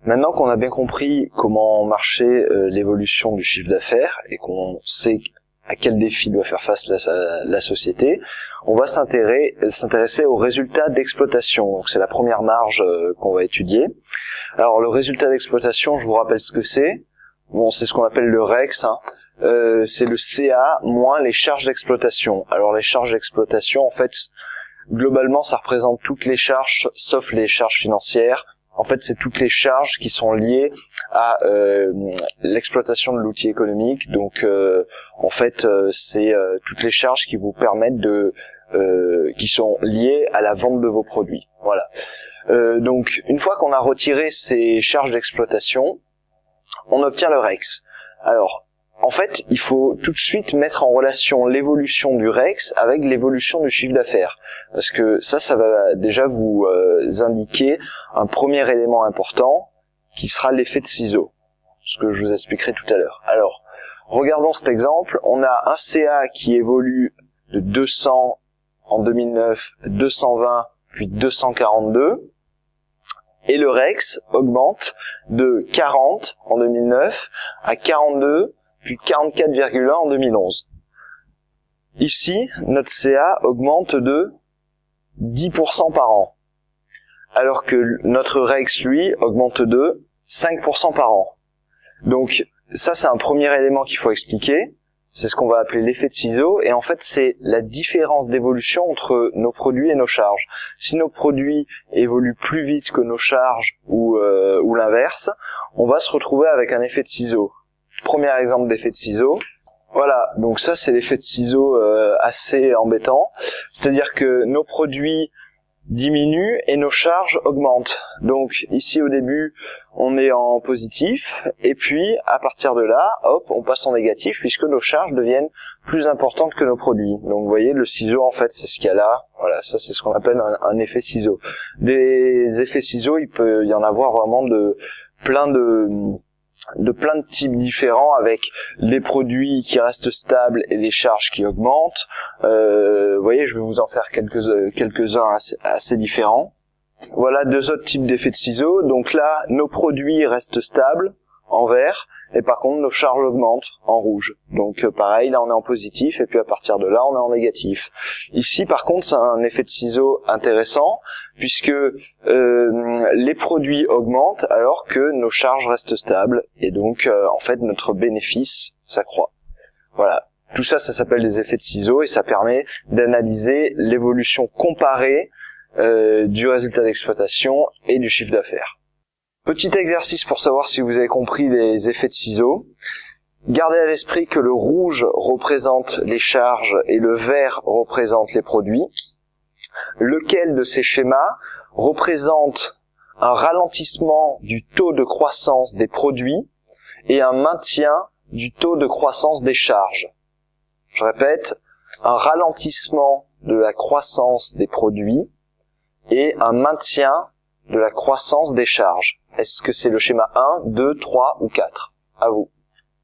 Maintenant qu'on a bien compris comment marchait l'évolution du chiffre d'affaires et qu'on sait à quel défi doit faire face la société, on va s'intéresser aux résultats d'exploitation. Donc c'est la première marge qu'on va étudier. Alors le résultat d'exploitation, je vous rappelle ce que c'est. Bon, c'est ce qu'on appelle le REX. C'est le CA moins les charges d'exploitation. Alors les charges d'exploitation, en fait, globalement, ça représente toutes les charges, sauf les charges financières. En fait, c'est toutes les charges qui sont liées à l'exploitation de l'outil économique. Donc, en fait, c'est toutes les charges qui vous permettent qui sont liées à la vente de vos produits. Voilà. Donc, une fois qu'on a retiré ces charges d'exploitation, on obtient le REX. Alors, en fait, il faut tout de suite mettre en relation l'évolution du REX avec l'évolution du chiffre d'affaires. Parce que ça va déjà vous indiquer un premier élément important qui sera l'effet de ciseau, ce que je vous expliquerai tout à l'heure. Alors, regardons cet exemple. On a un CA qui évolue de 200 en 2009, 220, puis 242. Et le REX augmente de 40 en 2009 à 42, puis 44,1 en 2011. Ici, notre CA augmente de 10% par an, alors que notre REX, lui, augmente de 5% par an. Donc ça, c'est un premier élément qu'il faut expliquer. C'est ce qu'on va appeler l'effet de ciseau, et en fait, c'est la différence d'évolution entre nos produits et nos charges. Si nos produits évoluent plus vite que nos charges ou l'inverse, on va se retrouver avec un effet de ciseau. Premier exemple d'effet de ciseau. Voilà, donc ça c'est l'effet de ciseau assez embêtant. C'est-à-dire que nos produits diminuent et nos charges augmentent. Donc ici au début, on est en positif, et puis à partir de là, hop, on passe en négatif puisque nos charges deviennent plus importantes que nos produits. Donc vous voyez, le ciseau en fait, c'est ce qu'il y a là. Voilà, ça c'est ce qu'on appelle un effet ciseau. Des effets ciseaux, il peut y en avoir vraiment de plein de types différents, avec les produits qui restent stables et les charges qui augmentent. Vous voyez, je vais vous en faire quelques-uns assez différents. Voilà deux autres types d'effets de ciseaux. Donc là, nos produits restent stables en vert, et par contre nos charges augmentent en rouge. Donc pareil, là on est en positif, et puis à partir de là on est en négatif. Ici par contre c'est un effet de ciseau intéressant, puisque les produits augmentent alors que nos charges restent stables, et donc en fait notre bénéfice s'accroît. Voilà, tout ça, ça s'appelle des effets de ciseau, et ça permet d'analyser l'évolution comparée du résultat d'exploitation et du chiffre d'affaires. Petit exercice pour savoir si vous avez compris les effets de ciseau. Gardez à l'esprit que le rouge représente les charges et le vert représente les produits. Lequel de ces schémas représente un ralentissement du taux de croissance des produits et un maintien du taux de croissance des charges? Je répète, un ralentissement de la croissance des produits et un maintien de la croissance des charges. Est-ce que c'est le schéma 1, 2, 3 ou 4? À vous.